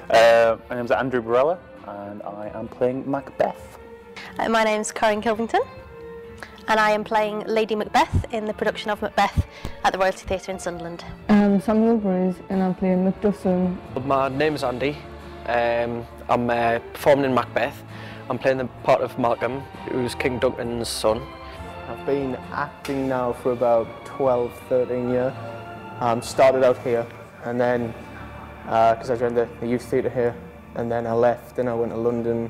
My name's Andrew Barella and I am playing Macbeth. My name's Corinne Kilvington and I am playing Lady Macbeth in the production of Macbeth at the Royalty Theatre in Sunderland. I'm Samuel Braze and I'm playing Macduff's son. My name's Andy. I'm performing in Macbeth. I'm playing the part of Malcolm, who's King Duncan's son. I've been acting now for about 12, 13 years. Started out here and then, because I joined the youth theatre here, and then I left and I went to London,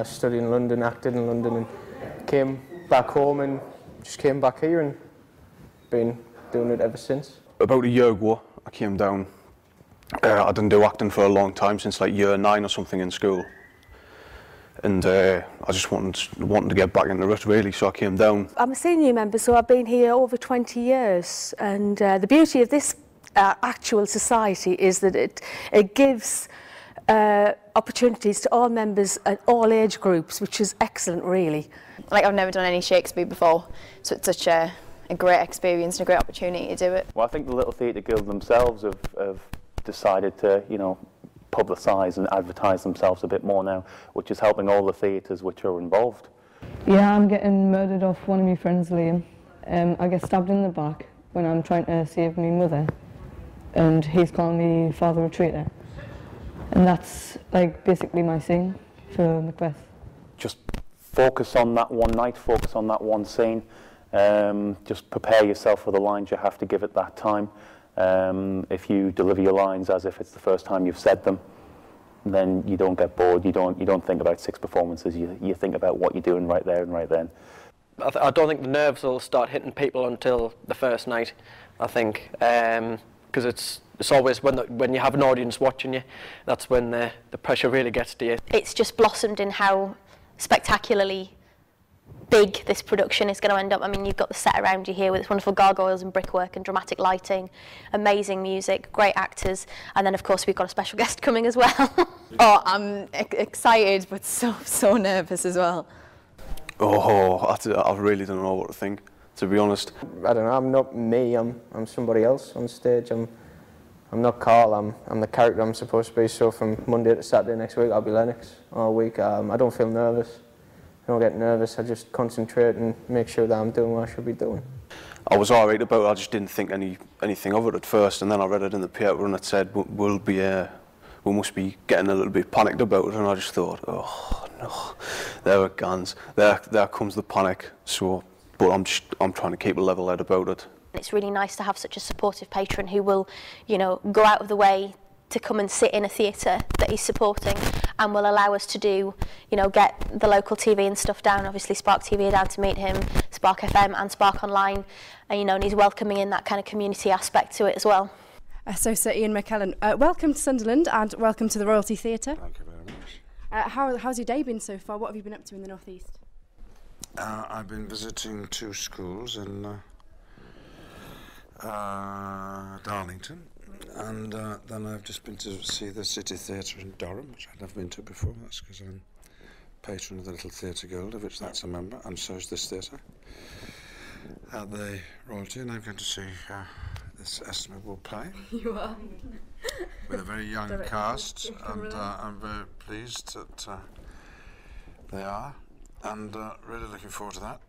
studied in London, acted in London, and came back home and just came back here and been doing it ever since. About a year ago I came down. I didn't do acting for a long time, since like year 9 or something in school. And I just wanted to get back into it really, so I came down. I'm a senior member, so I've been here over 20 years, and the beauty of this actual society is that it gives opportunities to all members at all age groups, which is excellent really. Like, I've never done any Shakespeare before, so it's such a great experience and a great opportunity to do it. Well, I think the Little Theatre Guild themselves have decided to, publicise and advertise themselves a bit more now, which is helping all the theatres which are involved. Yeah, I'm getting murdered off one of my friends, Liam. I get stabbed in the back when I'm trying to save my mother, and he's calling me father a traitor. And that's like basically my scene for Macbeth. Just focus on that one night, focus on that one scene. Just prepare yourself for the lines you have to give at that time. If you deliver your lines as if it's the first time you've said them, then you don't get bored. You don't think about 6 performances. You think about what you're doing right there and right then. I don't think the nerves will start hitting people until the first night, I think, because it's always when you have an audience watching you, that's when the pressure really gets to you. It's just blossomed in how spectacularly big this production is going to end up. I mean, you've got the set around you here with its wonderful gargoyles and brickwork and dramatic lighting, amazing music, great actors, and then of course we've got a special guest coming as well. Oh, I'm excited but so nervous as well. Oh, I really don't know what to think, to be honest. I don't know, I'm not me, I'm somebody else on stage. I'm not Carl, I'm the character I'm supposed to be, so from Monday to Saturday next week I'll be Lennox all week. I don't feel nervous. I don't get nervous, I just concentrate and make sure that I'm doing what I should be doing. I was alright about it, I just didn't think anything of it at first, and then I read it in the paper and it said we must be getting a little bit panicked about it, and I just thought, oh no, there it comes, there comes the panic. So, but I'm trying to keep a level head about it. It's really nice to have such a supportive patron who will, go out of the way to come and sit in a theatre that he's supporting, and will allow us to do, get the local TV and stuff down. Obviously Spark TV are down to meet him, Spark FM and Spark Online, and and he's welcoming in that kind of community aspect to it as well. So Sir Ian McKellen, welcome to Sunderland and welcome to the Royalty Theatre. Thank you very much. How's your day been so far? What have you been up to in the North East? I've been visiting 2 schools in Darlington, and then I've just been to see the City Theatre in Durham, which I'd never been to before. That's because I'm patron of the Little Theatre Guild, of which that's a member, and so is this theatre at the Royalty, and I'm going to see this estimable play. You are. With a very young cast, and I'm very pleased that they are, and really looking forward to that.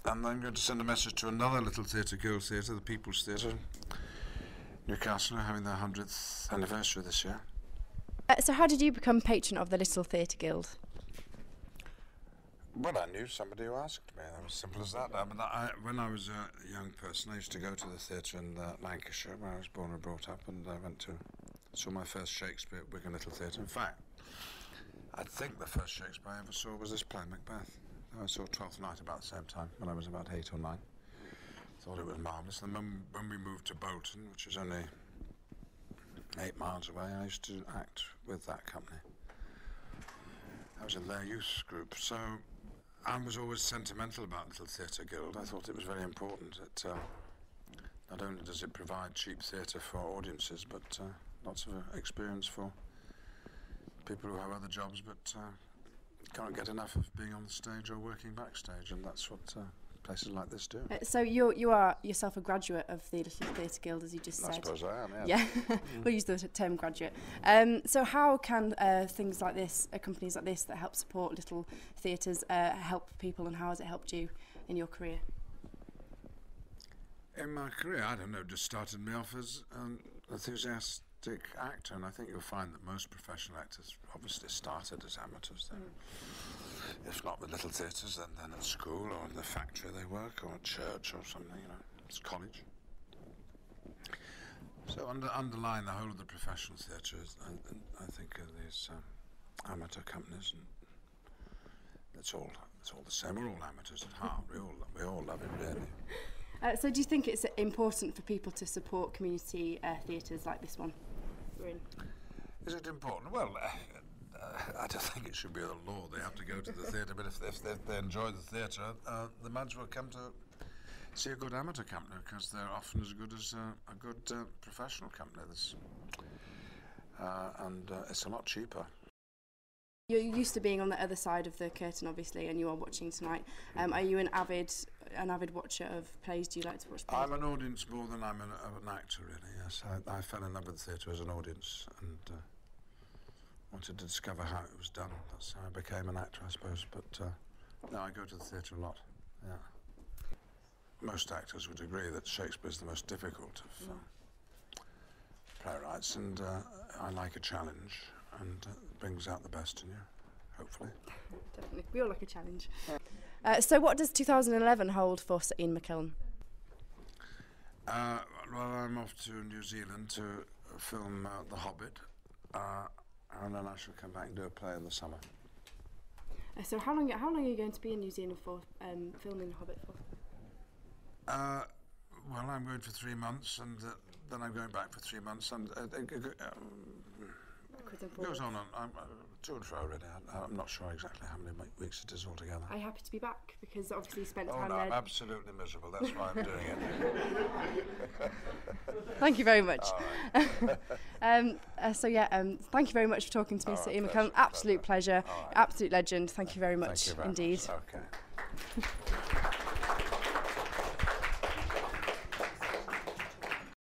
And I'm going to send a message to another Little Theatre Guild theatre, the People's Theatre, Newcastle, are having their 100th anniversary this year. So how did you become patron of the Little Theatre Guild? Well, I knew somebody who asked me. That was simple as that. When I was a young person, I used to go to the theatre in Lancashire, where I was born and brought up, and I saw my first Shakespeare at Wigan Little Theatre. In fact, I think the first Shakespeare I ever saw was this play, Macbeth. I saw Twelfth Night about the same time, when I was about 8 or 9. Thought it was marvellous. And then when we moved to Bolton, which is only 8 miles away, I used to act with that company. I was in their youth group, so I was always sentimental about Little Theatre Guild. I thought it was very important that not only does it provide cheap theatre for audiences, but lots of experience for people who have other jobs but can't get enough of being on the stage or working backstage, and that's what places like this do. So you are yourself a graduate of the Little Theatre Guild, as you just said. I suppose I am, yes. Yeah, we'll use the term graduate. So how can things like this, companies like this that help support little theatres, help people, and how has it helped you in your career? In my career, I don't know, just started me off as an enthusiastic actor, and I think you'll find that most professional actors obviously started as amateurs then. If not with little theatres, then at school or in the factory they work, or at church or something, you know, it's college. So underlying the whole of the professional theatre, I think, are these amateur companies, and it's all the same. We're all amateurs at heart. We all love it, really. So do you think it's important for people to support community theatres like this one we're in? Is it important? Well, I don't think it should be a law. They have to go to the theatre, but if they enjoy the theatre, they might as well come to see a good amateur company, because they're often as good as a good professional company. And it's a lot cheaper. You're used to being on the other side of the curtain, obviously, and you are watching tonight. Are you an avid watcher of plays? Do you like to watch plays? I'm an audience more than I'm an actor, really. Yes, I fell in love with the theatre as an audience, and wanted to discover how it was done. That's how I became an actor, I suppose. But no, I go to the theatre a lot. Yeah. Most actors would agree that Shakespeare's the most difficult of playwrights, and I like a challenge, and it brings out the best in you, hopefully. Definitely. We all like a challenge. So what does 2011 hold for Sir Ian McKellen? Well, I'm off to New Zealand to film The Hobbit, and then I shall come back and do a play in the summer. So how long are you going to be in New Zealand for, filming The Hobbit for? Well, I'm going for 3 months, and then I'm going back for 3 months, and it goes on to and fro, really. I'm not sure exactly how many weeks it is altogether. Are you happy to be back? Because obviously you spent time there. I'm absolutely miserable. That's why I'm doing it. Thank you very much. Thank you very much for talking to me, Sir Ian McKellen. Absolute pleasure. Absolute legend. Thank you very much indeed. Okay.